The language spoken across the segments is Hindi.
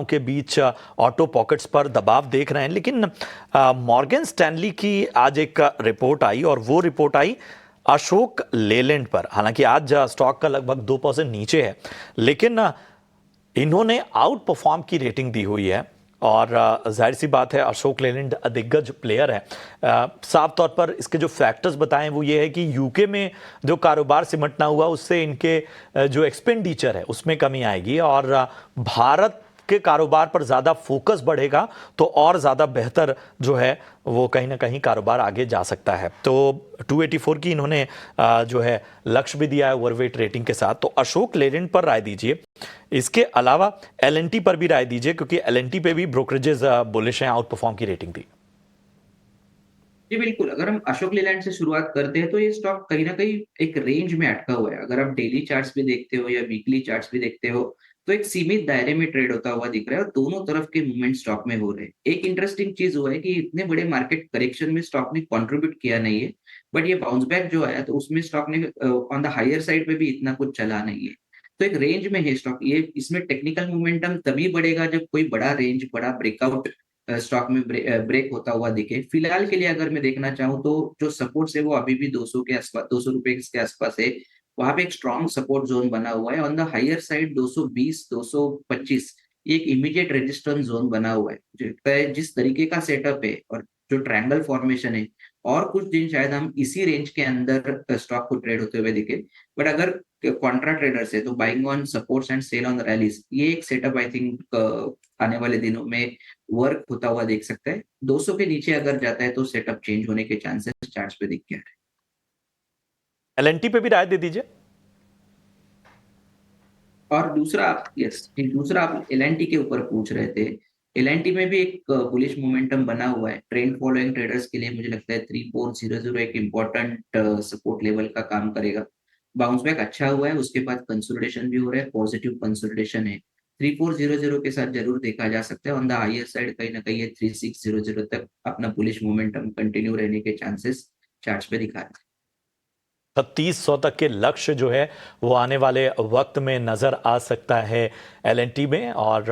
के बीच ऑटो पॉकेट्स पर दबाव देख रहे हैं, लेकिन मॉर्गन स्टैनली की आज एक रिपोर्ट आई और वो रिपोर्ट आई अशोक लेलैंड पर। हालांकि आज स्टॉक का लगभग 2% नीचे है, लेकिन इन्होंने आउट परफॉर्म की रेटिंग दी हुई है और जाहिर सी बात है अशोक लेलैंड दिग्गज प्लेयर है। साफ तौर पर इसके जो फैक्टर्स बताएं वो ये है कि यूके में जो कारोबार सिमटना हुआ उससे इनके जो एक्सपेंडिचर है उसमें कमी आएगी और भारत के कारोबार पर ज़्यादा फोकस बढ़ेगा तो और ज़्यादा बेहतर जो है वो कहीं ना कहीं कारोबार आगे जा सकता है। तो 284 की इन्होंने जो है लक्ष्य भी दिया है ओवरवेट रेटिंग के साथ। तो अशोक लेलैंड पर राय दीजिए, इसके अलावा एलएनटी पर भी राय दीजिए क्योंकि एलएनटी पे भी ब्रोकरेजेस बुलिश हैं, आउट परफॉर्म की रेटिंग दी। जी बिल्कुल, अगर हम अशोक लेलैंड से शुरुआत करते हैं तो ये स्टॉक कहीं न कहीं एक रेंज में अटका हुआ है। अगर आप डेली चार्ट्स भी देखते हो या वीकली चार्ट्स भी देखते हो, तो एक सीमित दायरे में ट्रेड होता हुआ दिख रहा है और दोनों तरफ के मूवमेंट स्टॉक में हो रहे हैं। एक इंटरेस्टिंग चीज़ हुआ है कि इतने बड़े मार्केट करेक्शन में स्टॉक ने कंट्रीब्यूट किया नहीं है, बट ये बाउंस बैक जो आया तो उसमें स्टॉक ने ऑन द हायर साइड पे भी इतना कुछ चला नहीं है। तो एक रेंज में है स्टॉक, ये इसमें टेक्निकल मोमेंटम तभी बढ़ेगा जब कोई बड़ा रेंज, बड़ा ब्रेकआउट स्टॉक में ब्रेक होता हुआ दिखे। फिलहाल के लिए अगर मैं देखना चाहूँ तो जो सपोर्ट्स है वो अभी भी 200 के आसपास, ₹200 के आसपास है। वहाँ पे एक स्ट्रॉन्ग सपोर्ट ज़ोन बना हुआ है। ऑन द हायर साइड 220, 225 ये एक इमीडिएट रेजिस्टेंस ज़ोन बना हुआ है। मुझे लगता है जिस तरीके का सेटअप है और जो ट्रायंगल फॉर्मेशन है, और कुछ दिन शायद हम इसी रेंज के अंदर स्टॉक को ट्रेड होते हुए दिखे। बट अगर कॉन्ट्रा ट्रेडर्स है तो buying on supports and sell on rallies, ये एक सेटअप आई थिंक आने वाले दिनों में वर्क होता हुआ देख सकता है। 200 के नीचे अगर जाता है तो सेटअप चेंज होने के चांसेस चार्ट्स पे दिख गया है। एलएनटी पे भी राय दे दीजिए। और दूसरा आप एल-एन-टी के ऊपर पूछ रहे थे। एल-एन-टी में भी एक बुलिश मोमेंटम बना हुआ है। ट्रेंड फॉलोइंग ट्रेडर्स के लिए मुझे लगता है 3400 एक इम्पोर्टेंट सपोर्ट लेवल का काम करेगा। बाउंस बैक अच्छा हुआ है, उसके बाद कंसोलिडेशन भी हो रहा है, पॉजिटिव कंसोलिडेशन है। 3400 के साथ ज़रूर देखा जा सकता है। ऑन द हायर साइड कहीं न कहीं ये 3600 तक अपना बुलिश मोमेंटम कंटिन्यू रहने के चांसेस चार्ट्स पे दिखा रहे हैं। 3600 तक के लक्ष्य जो है वो आने वाले वक्त में नजर आ सकता है एलएनटी में, और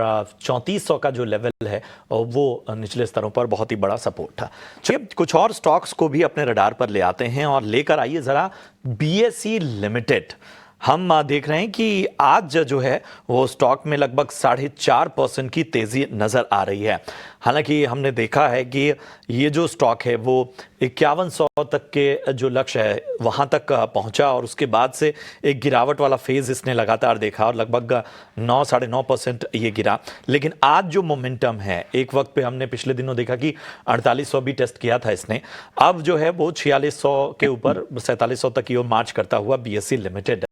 3400 का जो लेवल है वो निचले स्तरों पर बहुत ही बड़ा सपोर्ट था। चलिए कुछ और स्टॉक्स को भी अपने रडार पर ले आते हैं और लेकर आइए जरा बीएसई लिमिटेड। हम देख रहे हैं कि आज जो है वो स्टॉक में लगभग 4.5% की तेजी नजर आ रही है। हालांकि हमने देखा है कि ये जो स्टॉक है वो 5100 तक के जो लक्ष्य है वहां तक पहुंचा और उसके बाद से एक गिरावट वाला फेज इसने लगातार देखा और लगभग 9-9.5% ये गिरा। लेकिन आज जो मोमेंटम है, एक वक्त पे हमने पिछले दिनों देखा कि 4800 भी टेस्ट किया था इसने, अब जो है वो 4600 के ऊपर 4700 तक ये मार्च करता हुआ बीएसई लिमिटेड